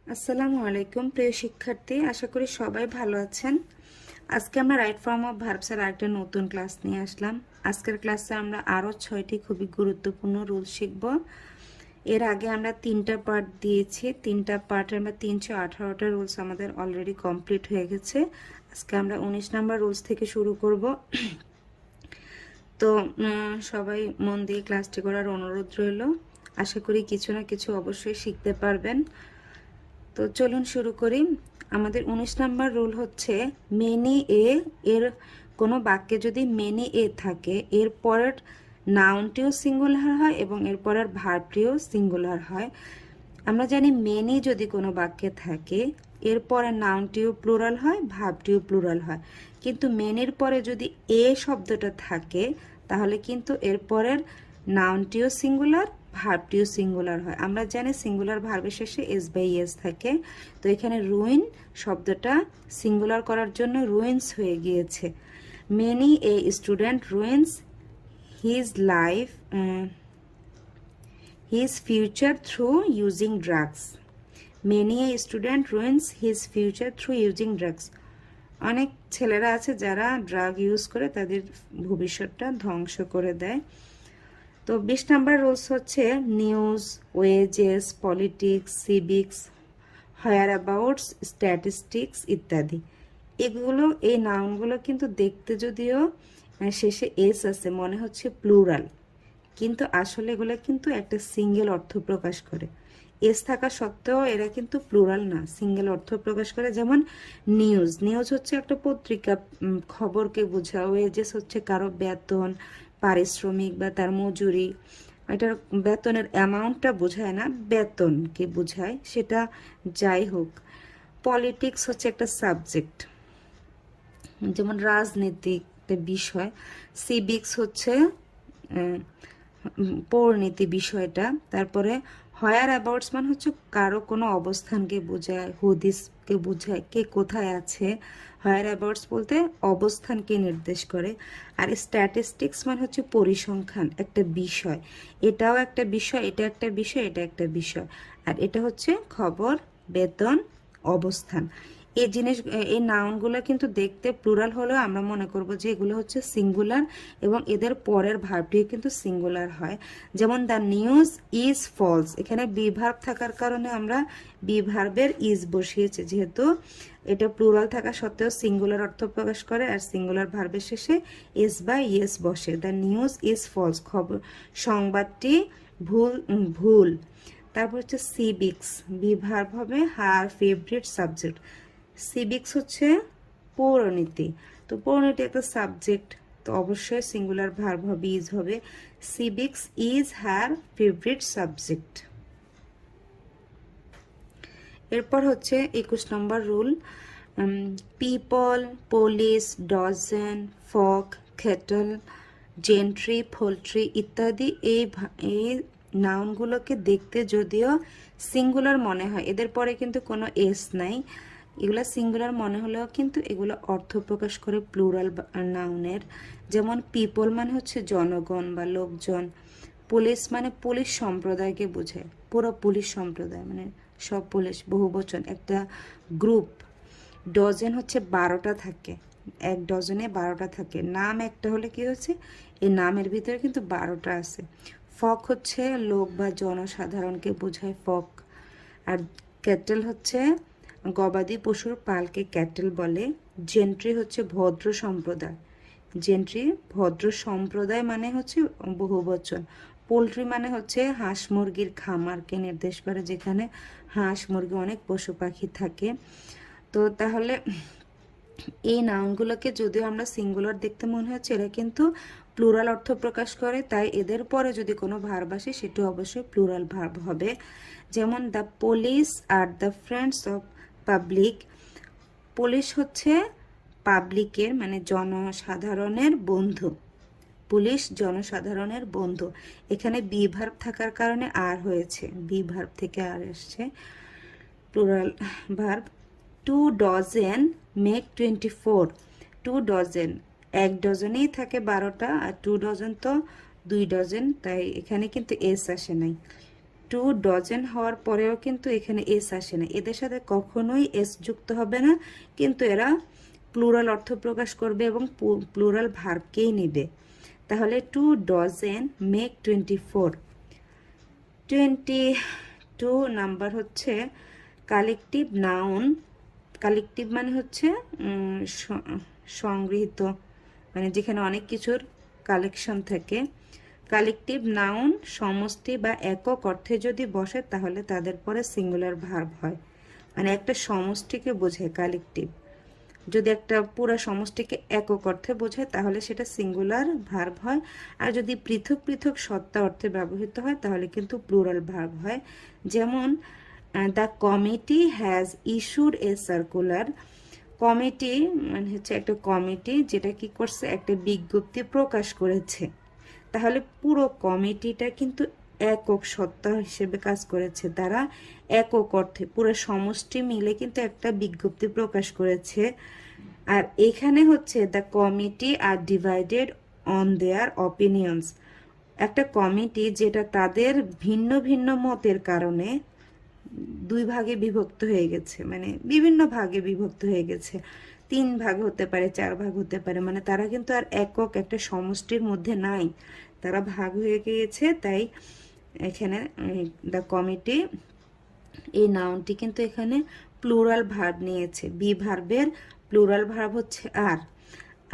আসসালামু আলাইকুম প্রিয় শিক্ষার্থী, আশা করি সবাই ভালো আছেন। আজকে আমরা রাইট ফর্ম অফ ভার্বসের আরেকটা নতুন ক্লাস নিয়ে আসলাম। আজকের ক্লাসে আমরা আরও 6টি খুবই গুরুত্বপূর্ণ রুল শিখব। এর আগে আমরা 3টা পার্ট দিয়েছি, 3টা পার্টে আমরা 318টা রুলস আমাদের অলরেডি কমপ্লিট হয়ে গেছে। আজকে আমরা 19 নম্বর রুলস থেকে শুরু করব। তো সবাই মন দিয়ে ক্লাসটি করার অনুরোধ রইল। আশা করি কিছু না কিছু অবশ্যই শিখতে পারবেন। তো চলুন শুরু করি। আমাদের 19 নম্বর রুল হচ্ছে মেনি এর কোনো বাক্যে যদি মেনি এ থাকে এর পরের নাউনটিও সিঙ্গুলার হয় এবং এর পরের ভার্বটিও সিঙ্গুলার হয়। আমরা জানি মেনি যদি কোনো বাক্যে থাকে এর পরে নাউনটিও প্লুরাল হয়, ভার্বটিও প্লুরাল হয়। কিন্তু মেনির পরে যদি এ শব্দটা থাকে তাহলে কিন্তু এর পরের নাউনটিও সিঙ্গুলার, ভার্বটিও সিঙ্গুলার হয়। আমরা জানি সিঙ্গুলার ভার্বের শেষে এস বাই এস থাকে। তো এখানে রুইন শব্দটা সিঙ্গুলার করার জন্য রুইন্স হয়ে গিয়েছে। Many a student ruins his life his future through using drugs. Many a student ruins his future through using drugs. অনেক ছেলেরা আছে যারা ড্রাগ ইউজ করে তাদের ভবিষ্যৎটা ধ্বংস করে দেয়। তো 20 নাম্বার রুলস হচ্ছে news, wages, politics, civics, whereabouts, statistics ইত্যাদি। এগুলো এই নাউনগুলো কিন্তু দেখতে যদিও শেষে এস আছে মনে হচ্ছে প্লুরাল, কিন্তু আসলে এগুলো কিন্তু একটা সিঙ্গেল অর্থ প্রকাশ করে। এস থাকা সত্ত্বেও এরা কিন্তু প্লুরাল না, সিঙ্গেল অর্থ প্রকাশ করে। যেমন নিউজ, নিউজ হচ্ছে একটা পত্রিকা, খবরকে বোঝায়। ওয়েজেস হচ্ছে কারো বেতন, পারিশ্রমিক বা তার মজুরি। এটার বেতনের অ্যামাউন্টটা বোঝায় না, বেতনকে বোঝায়, সেটা যাই হোক। পলিটিক্স হচ্ছে একটা সাবজেক্ট, যেমন রাজনীতি একটা বিষয়। সিভিক্স হচ্ছে পরিণতি বিষয়টা। তারপরে হায়ার অ্যাবাউটস মানে হচ্ছে কারো কোনো অবস্থানকে বোঝায়, হুদিসকে বোঝায়, কে কোথায় আছে। হায়ার অ্যাবাউটস বলতে অবস্থানকে নির্দেশ করে। আর স্ট্যাটিস্টিক্স মানে হচ্ছে পরিসংখ্যান, একটা বিষয়। এটাও একটা বিষয়, এটা একটা বিষয়, এটা একটা বিষয়। আর এটা হচ্ছে খবর, বেতন, অবস্থান। এই জিনিস, এই নাউনগুলো কিন্তু দেখতে প্লুরাল হলেও আমরা মনে করব যে এগুলো হচ্ছে সিঙ্গুলার এবং এদের পরের ভার্বটিও কিন্তু সিঙ্গুলার হয়। যেমন দ্য নিউজ ইজ ফলস, এখানে বি ভার্ব থাকার কারণে আমরা বি ভার্বের ইজ বসিয়েছি, যেহেতু এটা প্লুরাল থাকা সত্ত্বেও সিঙ্গুলার অর্থ প্রকাশ করে আর সিঙ্গুলার ভার্বের শেষে এস বা ইয়েস বসে। দ্য নিউজ ইজ ফলস, খবর সংবাদটি ভুল। তারপর হচ্ছে সিভিক্স, বি ভার্ব হবে হার ফেভারিট সাবজেক্ট। সিভিক্স হচ্ছে পৌরনীতি। তো পৌরনীতি একটা সাবজেক্ট, তো অবশ্যই সিঙ্গুলার ভার্ব হবে, ইজ হবে। Civics is her favourite subject. এরপর হচ্ছে 21 number rule, people, police, dozen, folk, cattle, gentry, poultry ইত্যাদি এই নাউনগুলোকে দেখতে যদিও সিঙ্গুলার মনে হয়, এদের পরে কিন্তু কোনো এস নাই, এগুলো সিঙ্গুলার মনে হলেও কিন্তু এগুলো অর্থ প্রকাশ করে প্লুরাল নাউনের। যেমন পিপল মানে হচ্ছে জনগণ বা লোকজন। পুলিশ মানে পুলিশ সম্প্রদায়কে বোঝায়, পুরো পুলিশ সম্প্রদায় মানে সব পুলিশ, বহুবচন, একটা গ্রুপ। ডজন হচ্ছে 12টা থাকে, এক ডজনে 12টা থাকে। নাম একটা হলে কি হচ্ছে, এই নামের ভিতরে কিন্তু 12টা আছে। ফক হচ্ছে লোক বা জনসাধারণকে বোঝায়, ফক। আর ক্যাটেল হচ্ছে গবাদি পশুর পালকে ক্যাটেল বলে। জেন্ট্রি হচ্ছে ভদ্র সম্প্রদায়, জেন্ট্রি ভদ্র সম্প্রদায় মানে হচ্ছে বহুবচন। পোলট্রি মানে হচ্ছে হাঁস মুরগির খামারকে নির্দেশ করে, যেখানে হাঁস মুরগি অনেক পশু পাখি থাকে। তো তাহলে এই নাউনগুলোকে যদিও আমরা সিঙ্গুলার দেখতে মনে হচ্ছে, এরা কিন্তু প্লুরাল অর্থ প্রকাশ করে, তাই এদের পরে যদি কোনো ভার্ব আসে সেটি অবশ্যই প্লুরাল ভার্ব হবে। যেমন the police are the friends of public. Police হচ্ছে পাবলিকের মানে জনসাধারণের বন্ধু, পুলিশ জনসাধারণের বন্ধু। এখানে বি ভার্ব থাকার কারণে আর হয়েছে, বি ভার্ব থেকে আর এসছে, plural verb. 2 dozen make 24, 2 dozen এক ডজনেই থাকে 12টা, আর 2 ডজন তো 2 ডজন, তাই এখানে কিন্তু এস আসে নাই। টু ডজন হওয়ার পরেও কিন্তু এখানে এস আসে না, এদের সাথে কখনোই এস যুক্ত হবে না, কিন্তু এরা প্লুরাল অর্থ প্রকাশ করবে এবং প্লুরাল ভার্বকেই নেবে। তাহলে 2 ডজন মেক 24। 22 নাম্বার হচ্ছে কালেকটিভ নাউন। কালেকটিভ মানে হচ্ছে সংগৃহীত, মানে যেখানে অনেক কিছুর কালেকশন থাকে। কালেকটিভ নাউন সমষ্টি বা একক অর্থে যদি বসে তাহলে তাদের পরে সিঙ্গুলার ভার্ব হয়, মানে একটা সমষ্টিকে বোঝায় কালেকটিভ। যদি একটা পুরো সমষ্টিকে একক অর্থে বোঝায় তাহলে সেটা সিঙ্গুলার ভার্ব হয়, আর যদি পৃথক পৃথক সত্তা অর্থে ব্যবহৃত হয় তাহলে কিন্তু প্লুরাল ভার্ব হয়। যেমন the committee has issued a circular. Committee মানে হচ্ছে একটা কমিটি যেটা কি করছে, একটা বিজ্ঞপ্তি প্রকাশ করেছে, তাহলে পুরো কমিটিটা কিন্তু একক সত্তা হিসেবে কাজ করেছে, তারা একক অর্থে পুরো সমষ্টি মিলে কিন্তু একটা বিজ্ঞপ্তি প্রকাশ করেছে। আর এখানে হচ্ছে the committee are divided on their opinions. একটা কমিটি যেটা তাদের ভিন্ন ভিন্ন মতের কারণে দুই ভাগে বিভক্ত হয়ে গেছে, মানে বিভিন্ন ভাগে বিভক্ত হয়ে গেছে, 3 ভাগ হতে পারে, 4 ভাগ হতে পারে, মানে তারা কিন্তু আর একক একটা সমষ্টির মধ্যে নাই, তারা ভাগ হয়ে গিয়েছে। তাই এখানে দ্য কমিটি এই নাউনটি কিন্তু এখানে প্লুরাল ভার্ব নিয়েছে। বি ভার্বের প্লুরাল ভার্ব হচ্ছে আর,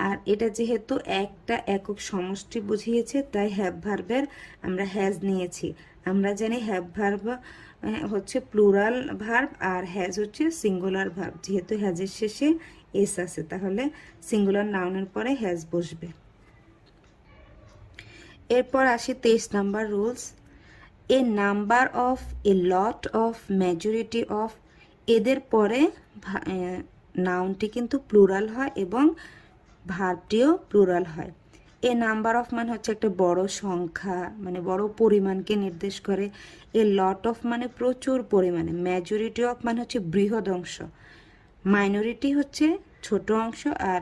আর এটা যেহেতু একটা একক সমষ্টি বুঝিয়েছে তাই হ্যাভ ভার্বের আমরা হ্যাজ নিয়েছি। আমরা জানি হ্যাভ ভার্ব হচ্ছে প্লুরাল ভার্ব আর হ্যাজ হচ্ছে সিঙ্গুলার ভার্ব, যেহেতু হ্যাজের শেষে এস আছে তাহলে সিঙ্গুলার নাউনের পরে হ্যাজ বসবে। এরপর আসি 23 number rules. A number of, A lot of, majority of, এদের পরে নাউনটি কিন্তু প্লুরাল হয় এবং ভার্বটিও প্লুরাল হয়। এ নাম্বার অফ মানে হচ্ছে একটা বড় সংখ্যা, মানে বড় পরিমাণকে নির্দেশ করে। এ লট অফ মানে প্রচুর পরিমাণে। মেজরিটি অফ মানে হচ্ছে বৃহৎ অংশ। মাইনরিটি হচ্ছে ছোট অংশ, আর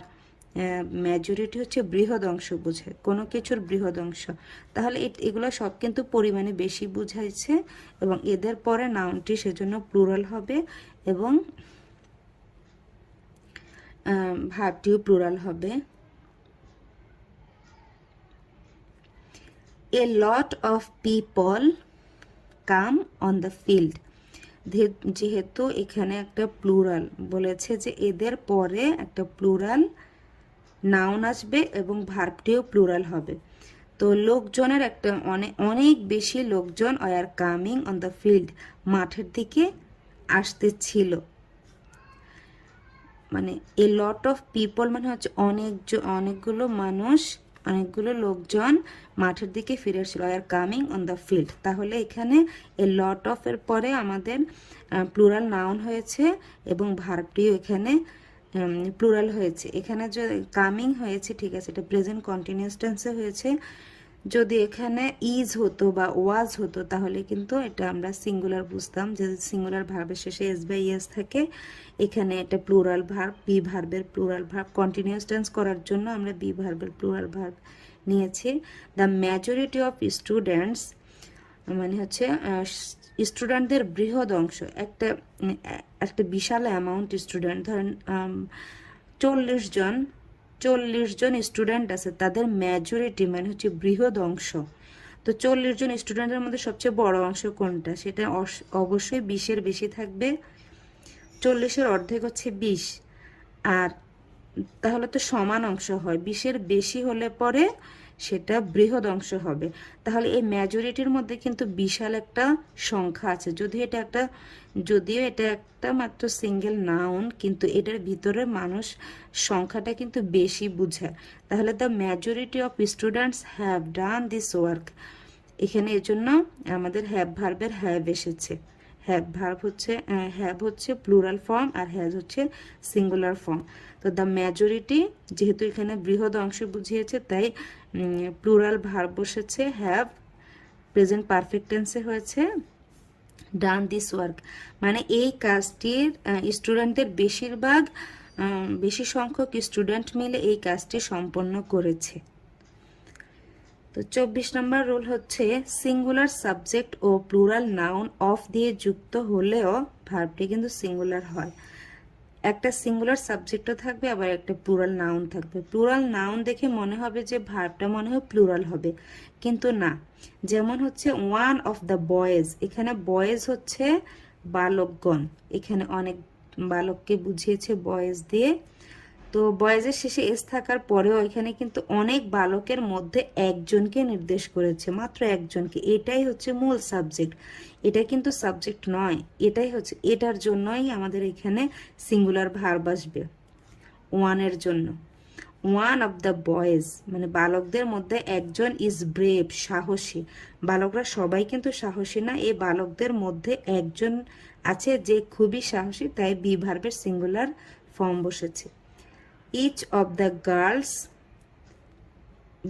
মেজরিটি হচ্ছে বৃহৎ অংশ বোঝায়, কোনো কিছুর বৃহৎ অংশ। তাহলে এগুলো সব কিন্তু পরিমাণে বেশি বুঝাইছে এবং এদের পরে নাউনটি সেজন্য প্লুরাল হবে এবং ভার্বটিও প্লুরাল হবে। A lot of people come on the field. যেহেতু এখানে একটা প্লুরাল বলেছে যে এদের পরে একটা প্লুরাল নাউন আসবে এবং ভার্বটিও প্লুরাল হবে, তো লোকজনের একটা অনেক বেশি লোকজন are coming on the field, মাঠের দিকে আসতেছিল। মানে এ লট অফ পিপল মানে হচ্ছে অনেকগুলো মানুষ, অনেকগুলো লোকজন মাঠের দিকে ফিরে আসছিল, are coming on the field. তাহলে এখানে এ লট অফ এর পরে আমাদের প্লুরাল নাউন হয়েছে এবং ভার্বটিও এখানে প্লুরাল হয়েছে। এখানে যে কামিং হয়েছে ঠিক আছে, এটা প্রেজেন্ট কন্টিনিউয়াস টেন্সে হয়েছে। যদি এখানে ইজ হতো বা ওয়াজ হতো তাহলে কিন্তু এটা আমরা সিঙ্গুলার বুঝতাম, যে সিঙ্গুলার ভার্বের শেষে এস বাই এস থাকে। এখানে এটা প্লুরাল ভার্ব, বি ভার্বের প্লুরাল ভার্ব, কন্টিনিউয়াস টেন্স করার জন্য আমরা বি ভার্বের প্লুরাল ভার্ব নিয়েছি। দ্য মেজরিটি অফ স্টুডেন্টস মানে হচ্ছে স্টুডেন্টদের বৃহৎ অংশ, একটা বিশাল অ্যামাউন্ট স্টুডেন্ট, ধরেন 40 জন স্টুডেন্ট আছে, তাদের মেজরিটি মানে হচ্ছে বৃহৎ অংশ। তো 40 জন স্টুডেন্টের মধ্যে সবচেয়ে বড় অংশ কোনটা, সেটা অবশ্যই 20-এর বেশি থাকবে। 40-এর অর্ধেক হচ্ছে 20, আর তাহলে তো সমান অংশ হয়, 20-এর বেশি হলে পরে সেটা বৃহৎ অংশ হবে। তাহলে এই মেজরিটির মধ্যে কিন্তু বিশাল একটা সংখ্যা আছে, যদিও এটা একটা মাত্র সিঙ্গেল নাউন, কিন্তু এটার ভিতরে মানুষ সংখ্যাটা কিন্তু বেশি বোঝায়। তাহলে the majority of students have done this work, এখানে এর জন্য আমাদের হ্যাভ ভার্বের হ্যাভ এসেছে। হ্যাভ হচ্ছে প্লুরাল ফর্ম আর হ্যাজ হচ্ছে সিঙ্গুলার ফর্ম। তো দ্য মেজরিটি যেহেতু এখানে বৃহৎ অংশ বুঝিয়েছে তাই প্লুরাল ভার্ব বসেছে, হ্যাভ প্রেজেন্ট পারফেক্ট টেন্সে হয়েছে ডান দিস ওয়ার্ক, মানে এই কাজটির স্টুডেন্টদের বেশি সংখ্যক স্টুডেন্ট মিলে এই কাজটি সম্পন্ন করেছে। তো 24 নম্বর রুল হচ্ছে সিঙ্গুলার সাবজেক্ট ও প্লুরাল নাউন অফ দিয়ে যুক্ত হলেও ভার্বটি কিন্তু সিঙ্গুলার হয়। একটা সিঙ্গুলার সাবজেক্টও থাকবে, আবার একটা প্লুরাল নাউন থাকবে। প্লুরাল নাউন দেখে মনে হবে যে ভার্বটা মনে হয় প্লুরাল হবে, কিন্তু না। যেমন হচ্ছে ওয়ান অফ দ্য বয়েজ, এখানে বয়েজ হচ্ছে বালকগণ, এখানে অনেক বালককে বুঝিয়েছে বয়েজ দিয়ে। তো বয়েজের শেষে এস থাকার পরেও এখানে কিন্তু অনেক বালকের মধ্যে একজনকে নির্দেশ করেছে, মাত্র একজনকে। এটাই হচ্ছে মূল সাবজেক্ট, এটা কিন্তু সাবজেক্ট নয়। এটাই হচ্ছে, এটার জন্যই আমাদের এখানে সিঙ্গুলার ভার্ব আসবে ওয়ানের জন্য। ওয়ান অফ দ্য বয়েজ মানে বালকদের মধ্যে একজন ইজ ব্রেভ, সাহসী। বালকরা সবাই কিন্তু সাহসী না, এই বালকদের মধ্যে একজন আছে যে খুবই সাহসী, তাই বি ভার্বের সিঙ্গুলার ফর্ম বসেছে। Each of the girls,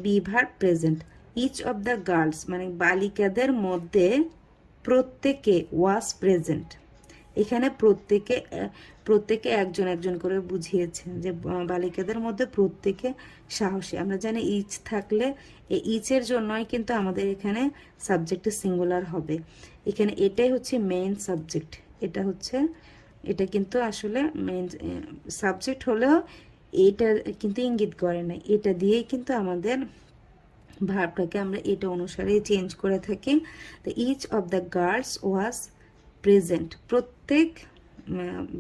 be verb present. Each of the girls মানে বালিকাদের মধ্যে প্রত্যেকে ওয়াজ প্রেজেন্ট। এখানে প্রত্যেকে একজন একজন করে বুঝিয়েছেন যে বালিকাদের মধ্যে প্রত্যেকে সাহসী। আমরা জানি ইচ থাকলে এই ইচের জন্যই কিন্তু আমাদের এখানে সাবজেক্টে সিঙ্গুলার হবে। এখানে এটাই হচ্ছে মেইন সাবজেক্ট, এটা কিন্তু আসলে মেইন সাবজেক্ট হলেও এটা কিন্তু ইঙ্গিত করে না, এটা দিয়েই কিন্তু আমাদের ভার্বটাকে আমরা এটা অনুসারে চেঞ্জ করে থাকি। তো each of the girls was present, প্রত্যেক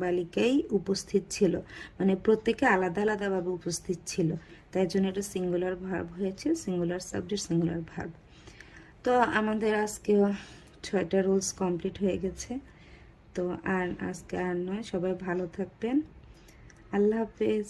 বালিকাই উপস্থিত ছিল, মানে প্রত্যেকে আলাদা আলাদাভাবে উপস্থিত ছিল, তাই জন্য এটা সিঙ্গুলার ভার্ব হয়েছে, সিঙ্গুলার সাবজেক্ট সিঙ্গুলার ভার্ব। তো আমাদের আজকে 6টা রুলস কমপ্লিট হয়ে গেছে। তো আর আজকে আর নয়, সবাই ভালো থাকবেন। আল্লাহ হাফেজ।